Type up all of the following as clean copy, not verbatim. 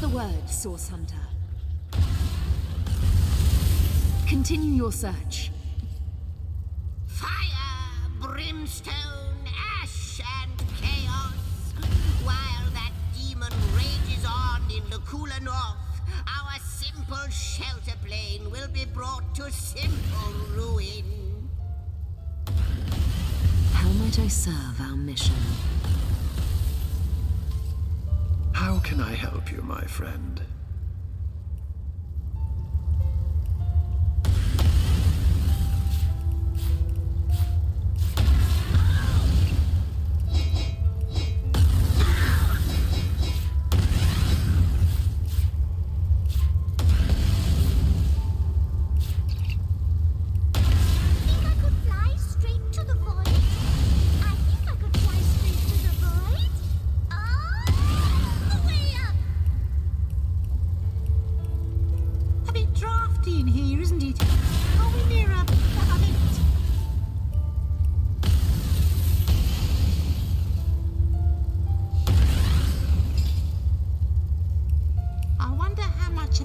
the word, Source Hunter? Continue your search. Fire, brimstone, ash, and chaos. While that demon rages on in the cooler north, our simple shelter plane will be brought to simple ruin. How might I serve our mission? How can I help you, my friend?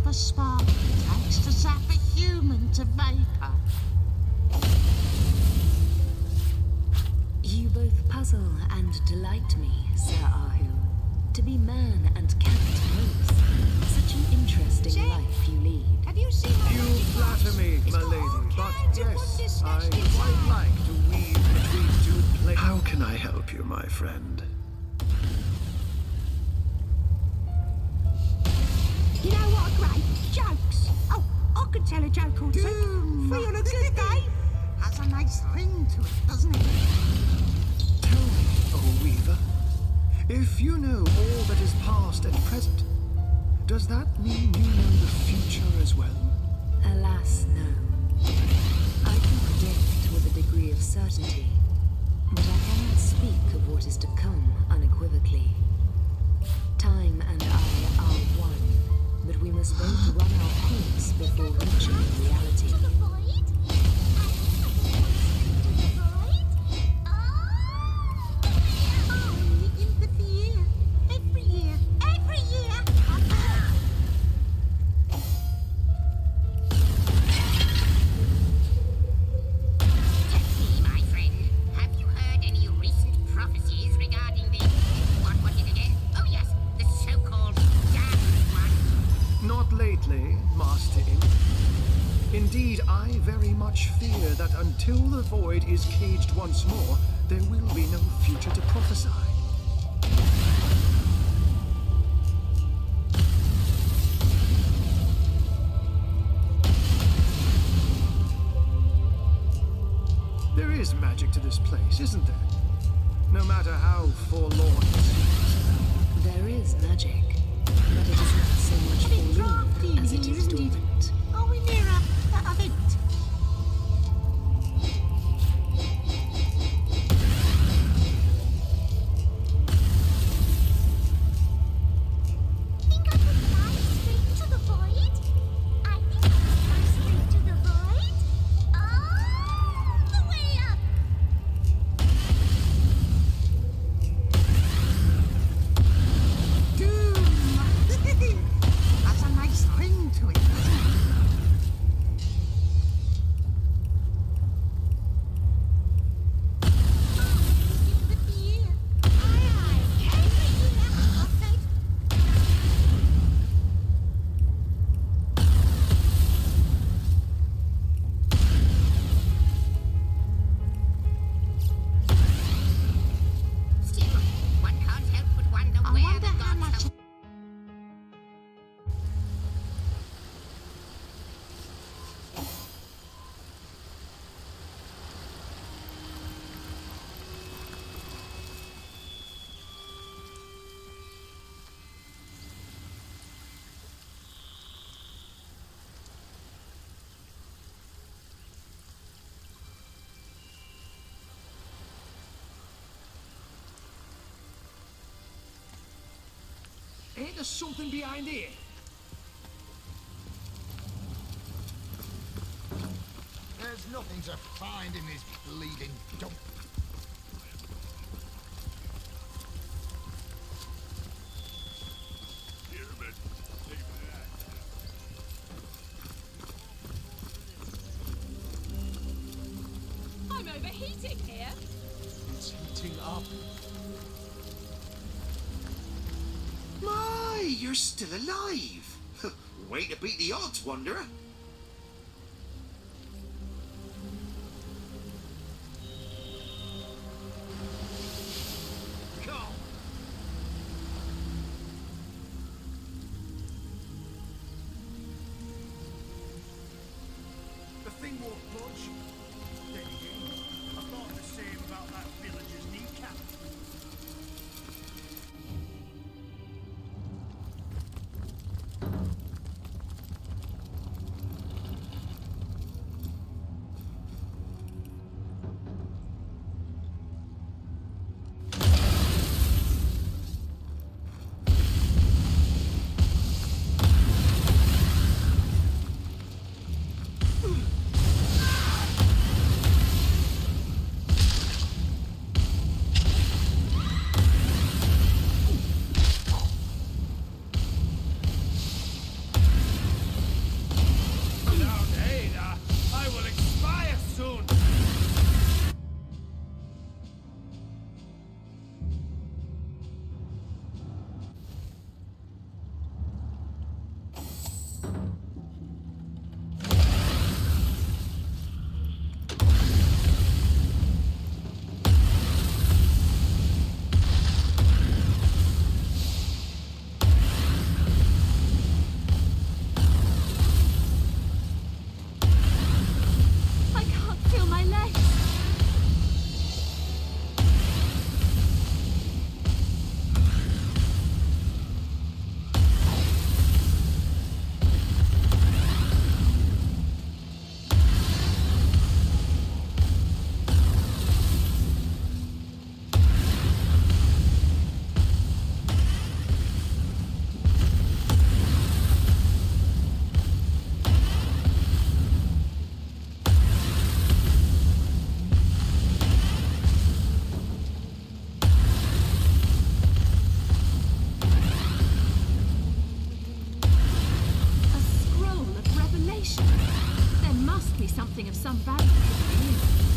A spark it takes to zap a human to vapor. You both puzzle and delight me, Sir Ahu. To be man and cat both. Such an interesting life you lead. Have you seen my You flatter me, my lady, but yes, I quite like to weave between two places. How can I help you, my friend? You know what are great? Jokes. Oh, I could tell a joke or two. Free on a good day. Has a nice ring to it, doesn't it? Tell me, O Weaver, if you know all that is past and present, does that mean you know the future as well? Alas, no. I can predict with a degree of certainty, but I cannot speak of what is to come unequivocally. Time and I are one, but we must both run our course before reaching reality. Indeed, I very much fear that until the void is caged once more, there will be no future to prophesy. There is magic to this place, isn't there? No matter how forlorn it seems. There is magic, but it is not so much forlorn as it is dormant. Are we near a event? Think I could fly straight to the void? I think I could fly straight to the void. All the way up. Doom! Has a nice ring to it, doesn't it? Ain't there something behind here? There's nothing to find in this bleeding dump. Damn it. heating here? It's heating up. My, you're still alive. Way to beat the odds, Wanderer. Come. The thing won't budge. Then again, I thought the same about that villager's kneecap. Without aid, I will expire soon. I can't feel my legs. A scroll of revelation. There must be something of some value hidden here.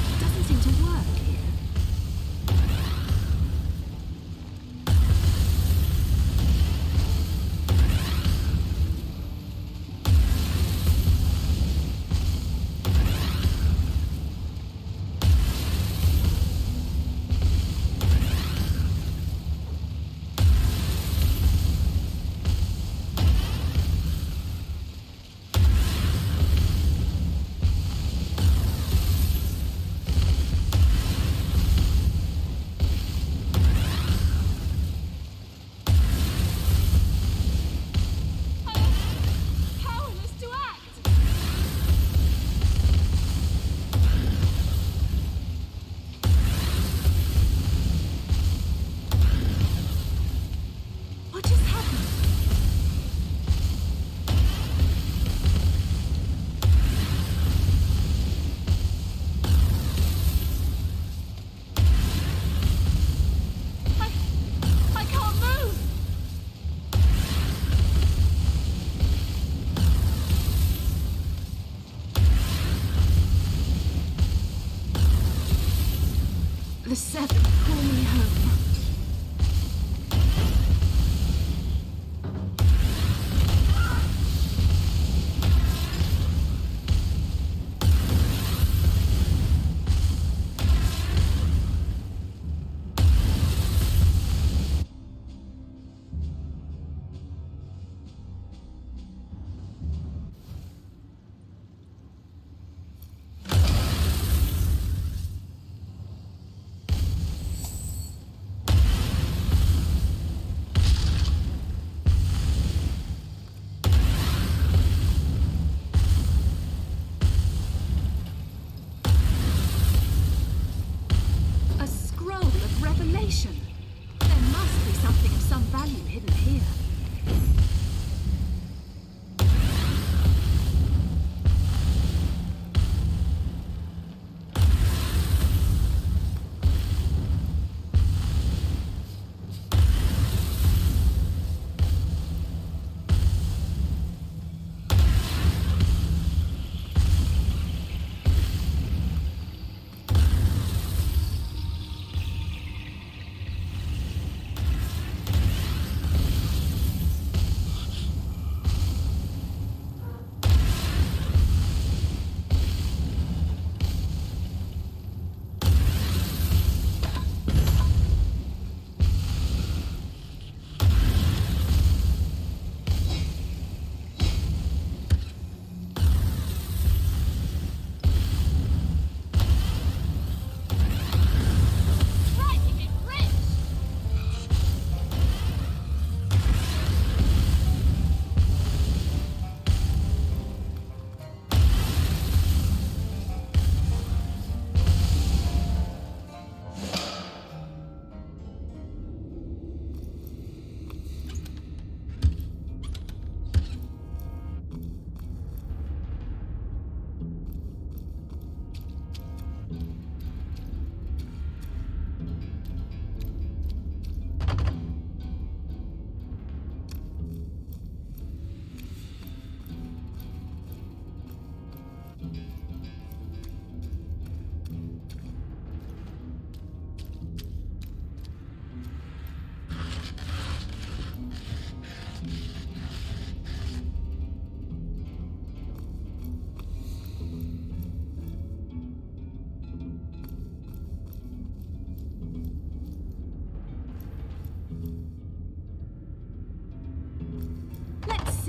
It doesn't seem to work here. I am powerless to act. What just happened? I can't move. The seven call me home.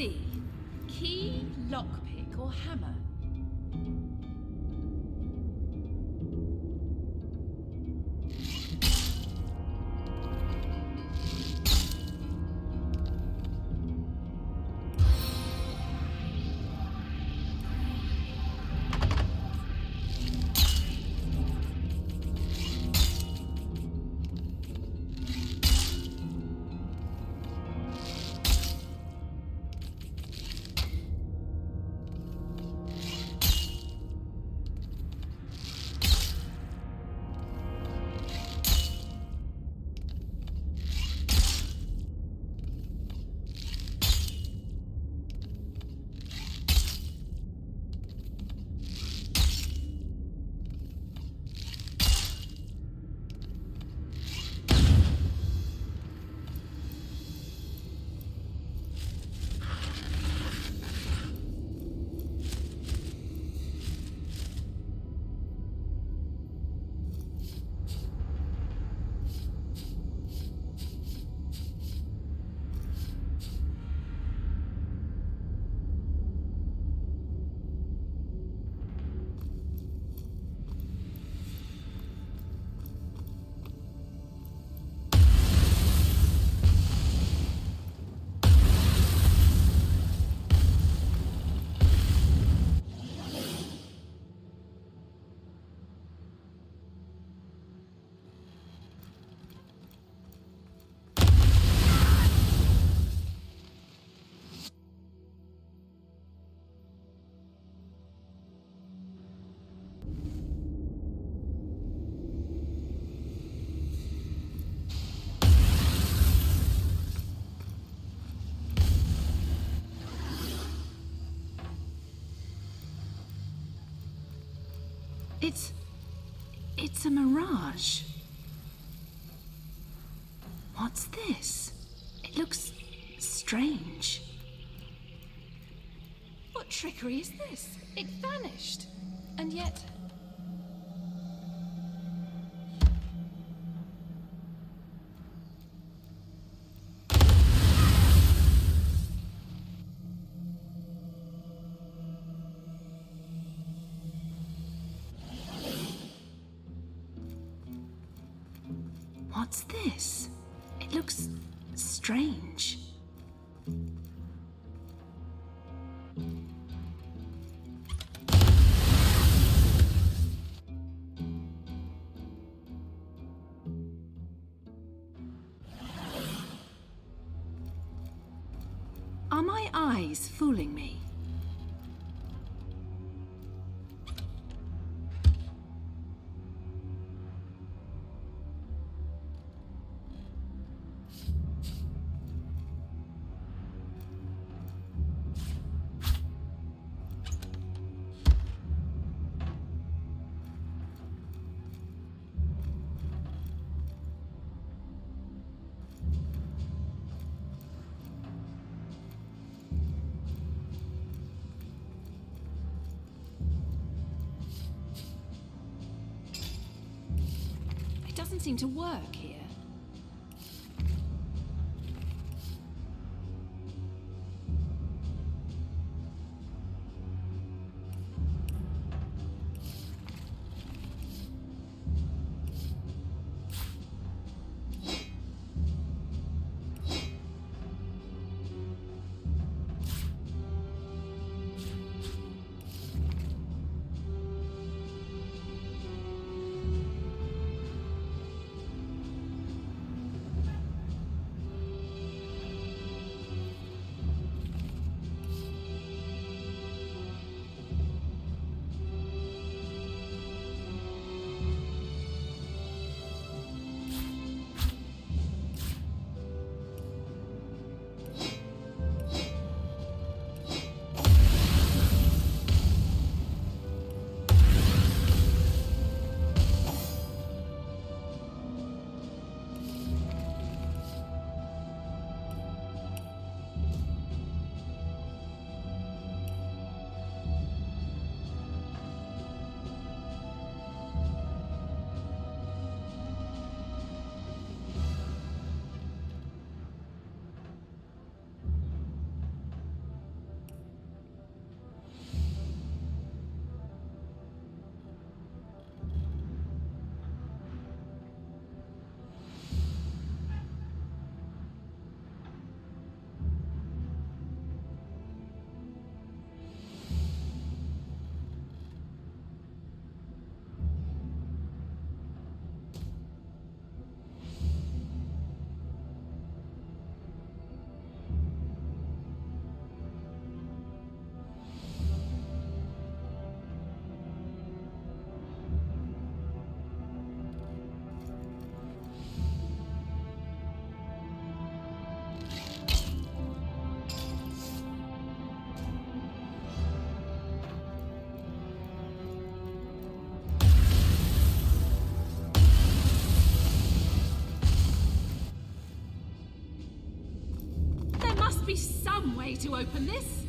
see. Key, lockpick, or hammer? It's a mirage. What's this? It looks strange. What trickery is this? It vanished. And yet... What's this? It looks strange. Are my eyes fooling me? It doesn't seem to work here. some way to open this.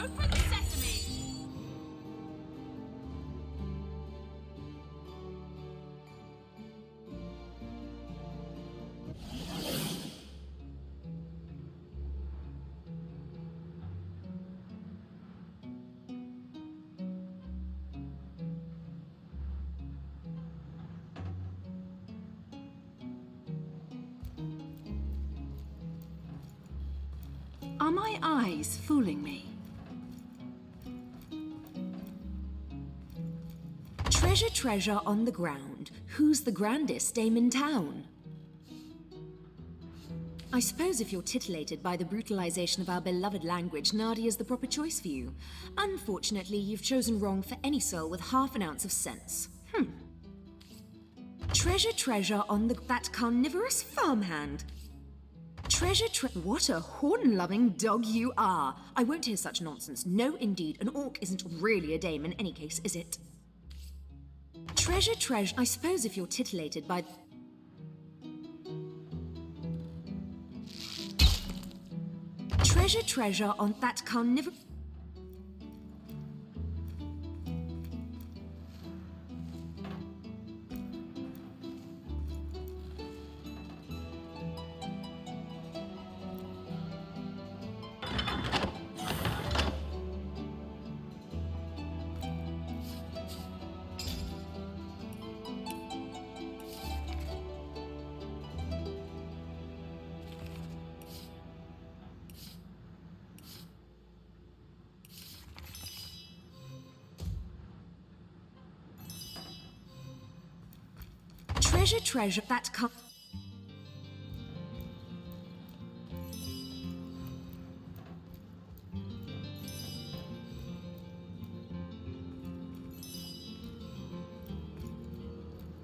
Open sesame! Are my eyes fooling me? Treasure, treasure on the ground. Who's the grandest dame in town? I suppose if you're titillated by the brutalization of our beloved language, Nadia's the proper choice for you. Unfortunately, you've chosen wrong for any soul with half an ounce of sense. Treasure, treasure on that carnivorous farmhand. What a horn-loving dog you are! I won't hear such nonsense. No, indeed, an orc isn't really a dame in any case, is it? Treasure, treasure. I suppose if you're titillated by... Treasure, treasure on that carnivorous... Treasure, treasure, that can't...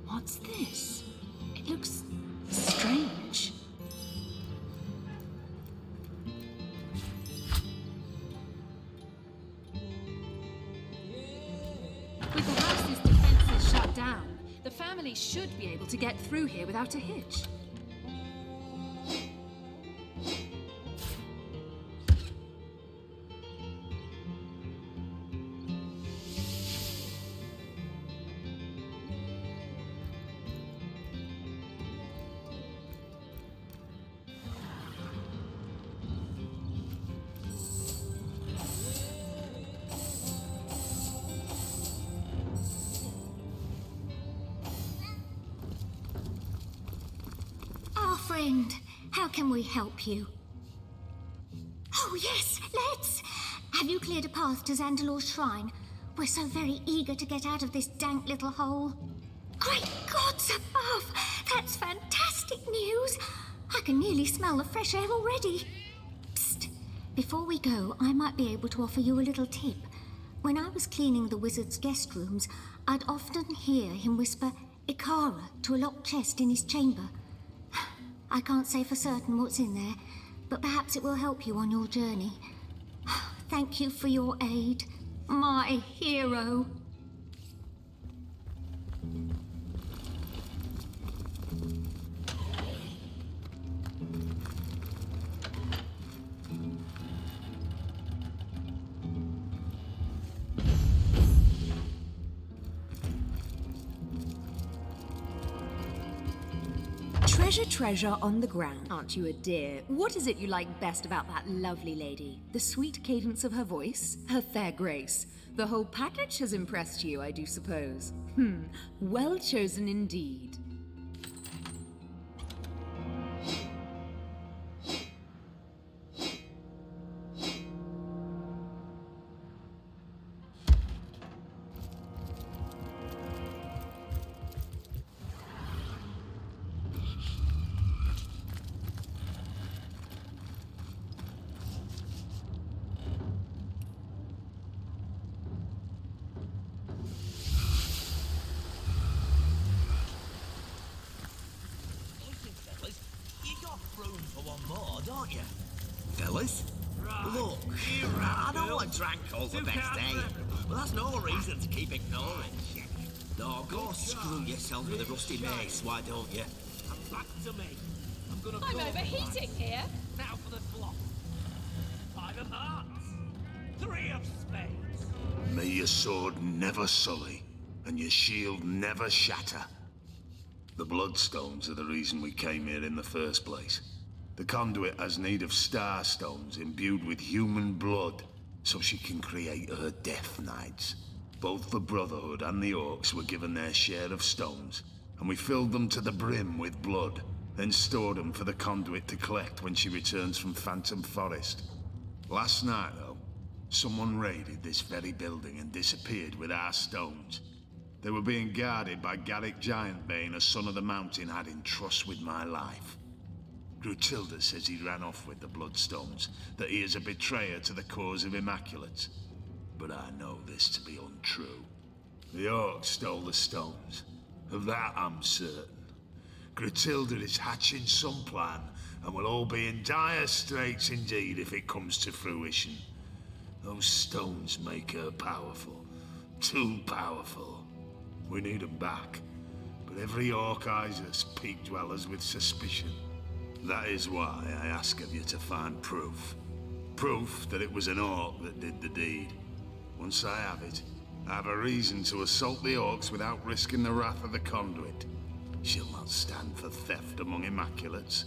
What's this? It looks strange. family should be able to get through here without a hitch. Friend, how can we help you? Oh, yes, let's! Have you cleared a path to Xandalor's shrine? We're so very eager to get out of this dank little hole. Great gods above! That's fantastic news! I can nearly smell the fresh air already. Psst! Before we go, I might be able to offer you a little tip. When I was cleaning the wizard's guest rooms, I'd often hear him whisper Ikara to a locked chest in his chamber. I can't say for certain what's in there, but perhaps it will help you on your journey. Thank you for your aid, my hero. Treasure on the ground. Aren't you a dear? What is it you like best about that lovely lady? The sweet cadence of her voice? Her fair grace? The whole package has impressed you, I do suppose. Well chosen indeed. Fellas? Look, I know I drank all the best day, but that's no reason to keep ignoring. No, go screw yourself with a rusty mace, why don't you? And back to me. I'm overheating here. Now for the flop. 5 of hearts. 3 of spades. May your sword never sully, and your shield never shatter. The Bloodstones are the reason we came here in the first place. The conduit has need of star stones imbued with human blood, so she can create her Death Knights. Both the Brotherhood and the Orcs were given their share of stones, and we filled them to the brim with blood, then stored them for the conduit to collect when she returns from Phantom Forest. Last night, though, someone raided this very building and disappeared with our stones. They were being guarded by Garrick Giantbane, a son of the mountain had in trust with my life. Grutilda says he ran off with the Bloodstones, that he is a betrayer to the cause of Immaculates. But I know this to be untrue. The Orcs stole the stones. Of that I'm certain. Grutilda is hatching some plan, and we'll all be in dire straits indeed if it comes to fruition. Those stones make her powerful. Too powerful. We need them back. But every Orc eyes us peak dwellers with suspicion. That is why I ask of you to find proof. Proof that it was an Orc that did the deed. Once I have it, I have a reason to assault the Orcs without risking the wrath of the Conduit. She'll not stand for theft among Immaculates.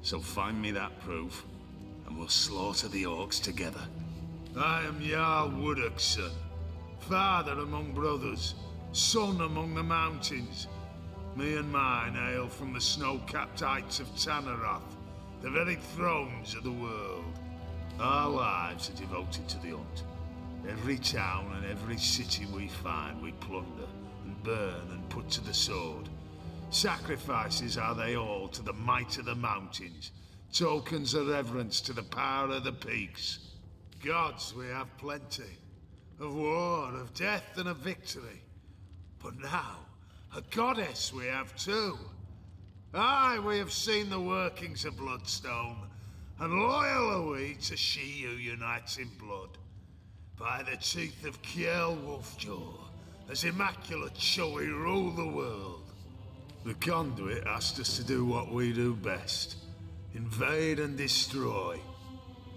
So find me that proof, and we'll slaughter the Orcs together. I am Jarl Woodokson, father among brothers, son among the mountains. Me and mine hail from the snow-capped heights of Tanaroth, the very thrones of the world. Our lives are devoted to the hunt. Every town and every city we find we plunder and burn and put to the sword. Sacrifices are they all to the might of the mountains, tokens of reverence to the power of the peaks. Gods we have plenty, of war, of death and of victory. But now, a goddess we have too. Aye, we have seen the workings of Bloodstone, and loyal are we to she who unites in blood. By the teeth of Kiel Wolfjaw, as immaculate shall we rule the world. The conduit asked us to do what we do best. Invade and destroy.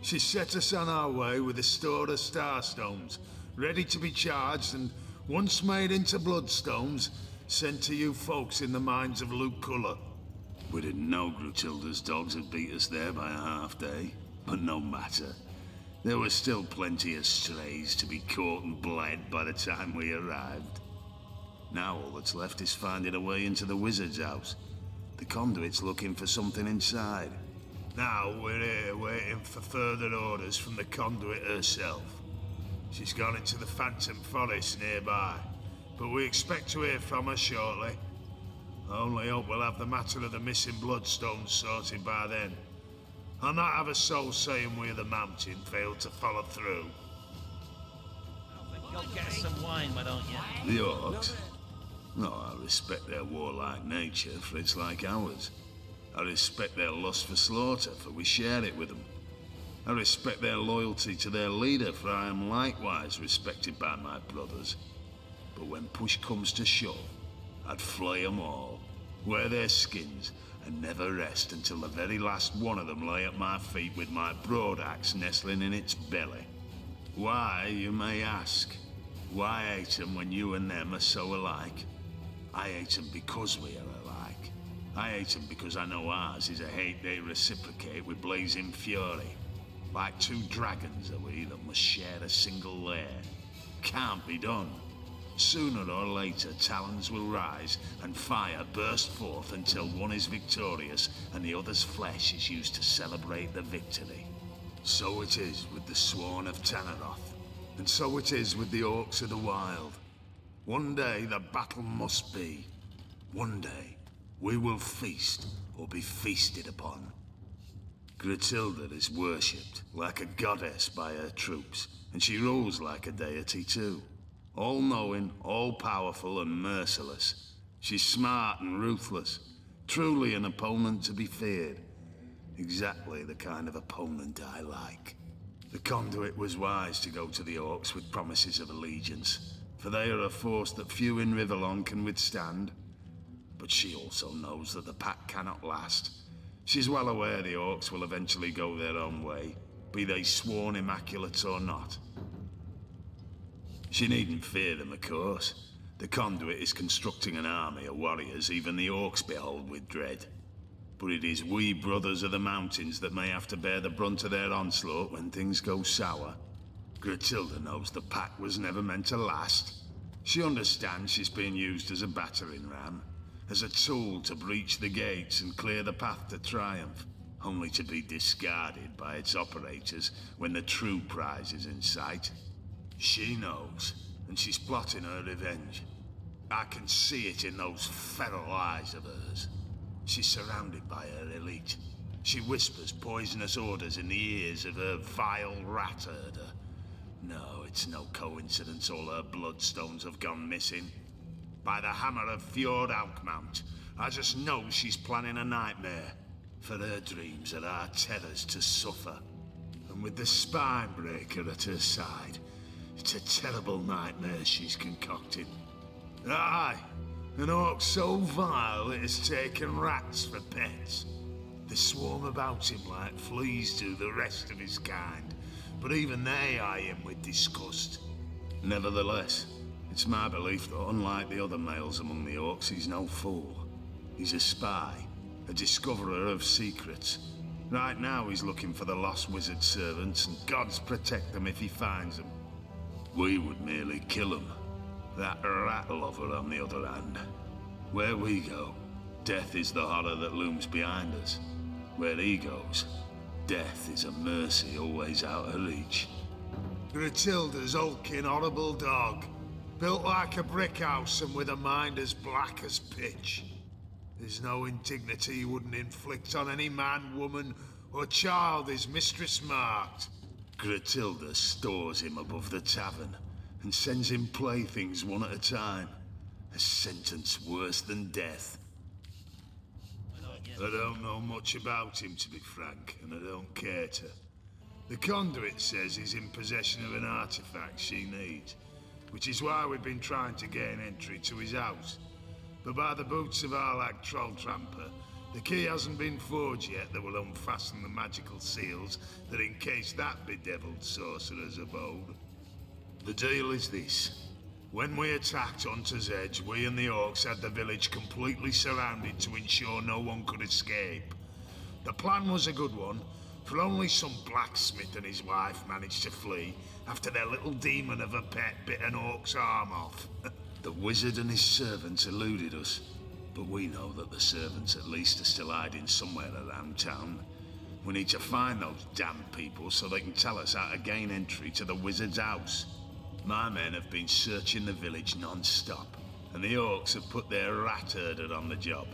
She set us on our way with a store of starstones, ready to be charged and, once made into bloodstones, sent to you folks in the mines of Luculla. We didn't know Grutilda's dogs had beat us there by a half day, but no matter. There were still plenty of strays to be caught and bled by the time we arrived. Now all that's left is finding a way into the wizard's house. The conduit's looking for something inside. Now we're here waiting for further orders from the conduit herself. She's gone into the Phantom Forest nearby, but we expect to hear from her shortly. I only hope we'll have the matter of the missing bloodstones sorted by then. I'll not have a soul saying we of the mountain failed to follow through. Go get us some wine, why don't you? The orcs? No, I respect their warlike nature, for it's like ours. I respect their lust for slaughter, for we share it with them. I respect their loyalty to their leader, for I am likewise respected by my brothers. But when push comes to shove, I'd flay them all, wear their skins, and never rest until the very last one of them lay at my feet with my broadaxe nestling in its belly. Why, you may ask? Why hate them when you and them are so alike? I hate them because we are alike. I hate them because I know ours is a hate they reciprocate with blazing fury. Like two dragons are we that must share a single lair. Can't be done. Sooner or later, talons will rise and fire burst forth until one is victorious and the other's flesh is used to celebrate the victory. So it is with the Sworn of Tanneroth, and so it is with the Orcs of the Wild. One day the battle must be. One day we will feast or be feasted upon. Grutilda is worshipped like a goddess by her troops, and she rules like a deity too. All-knowing, all-powerful and merciless. She's smart and ruthless, truly an opponent to be feared. Exactly the kind of opponent I like. The conduit was wise to go to the Orcs with promises of allegiance, for they are a force that few in Rivellon can withstand. But she also knows that the pact cannot last. She's well aware the Orcs will eventually go their own way, be they sworn immaculate or not. She needn't fear them, of course. The conduit is constructing an army of warriors even the Orcs behold with dread. But it is we brothers of the mountains that may have to bear the brunt of their onslaught when things go sour. Grutilda knows the pact was never meant to last. She understands she's being used as a battering ram, as a tool to breach the gates and clear the path to triumph, only to be discarded by its operators when the true prize is in sight. She knows, and she's plotting her revenge. I can see it in those feral eyes of hers. She's surrounded by her elite. She whispers poisonous orders in the ears of her vile rat herder. No, it's no coincidence all her bloodstones have gone missing. By the hammer of Fjord Alkmount, I just know she's planning a nightmare. For her dreams are our tethers to suffer. And with the spine breaker at her side, it's a terrible nightmare she's concocted. Aye, an orc so vile it has taken rats for pets. They swarm about him like fleas do the rest of his kind, but even they eye him with disgust. Nevertheless, it's my belief that unlike the other males among the orcs, he's no fool. He's a spy, a discoverer of secrets. Right now he's looking for the lost wizard servants, and gods protect them if he finds them. We would merely kill him. That rat lover on the other hand. Where we go, death is the horror that looms behind us. Where he goes, death is a mercy always out of reach. Grutilda's hulking, horrible dog, built like a brick house and with a mind as black as pitch. There's no indignity he wouldn't inflict on any man, woman, or child his mistress marked. Grutilda stores him above the tavern and sends him playthings one at a time. A sentence worse than death. I don't know much about him, to be frank, and I don't care to. The conduit says he's in possession of an artifact she needs, which is why we've been trying to gain entry to his house. But by the boots of Arlag Troll Tramper, the key hasn't been forged yet that will unfasten the magical seals that encase that bedeviled sorcerer's abode. The deal is this. When we attacked Hunter's Edge, we and the orcs had the village completely surrounded to ensure no one could escape. The plan was a good one, for only some blacksmith and his wife managed to flee after their little demon of a pet bit an orc's arm off. The wizard and his servants eluded us, but we know that the servants at least are still hiding somewhere around town. We need to find those damn people so they can tell us how to gain entry to the wizard's house. My men have been searching the village non-stop, and the orcs have put their rat herder on the job.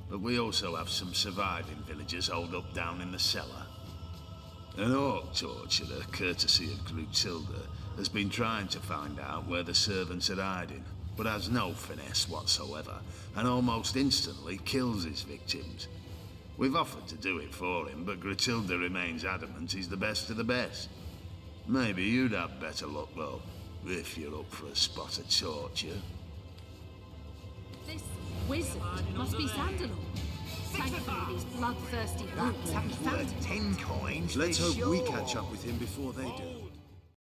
But we also have some surviving villagers holed up down in the cellar. An orc torturer, courtesy of Grutilda, has been trying to find out where the servants are hiding, but has no finesse whatsoever, and almost instantly kills his victims. We've offered to do it for him, but Grutilda remains adamant he's the best of the best. Maybe you'd have better luck, though, if you're up for a spot of torture. This wizard must be Zandalor. Thankfully, these bloodthirsty brutes haven't found him. 10 coins. Let's hope we catch up with him before they do.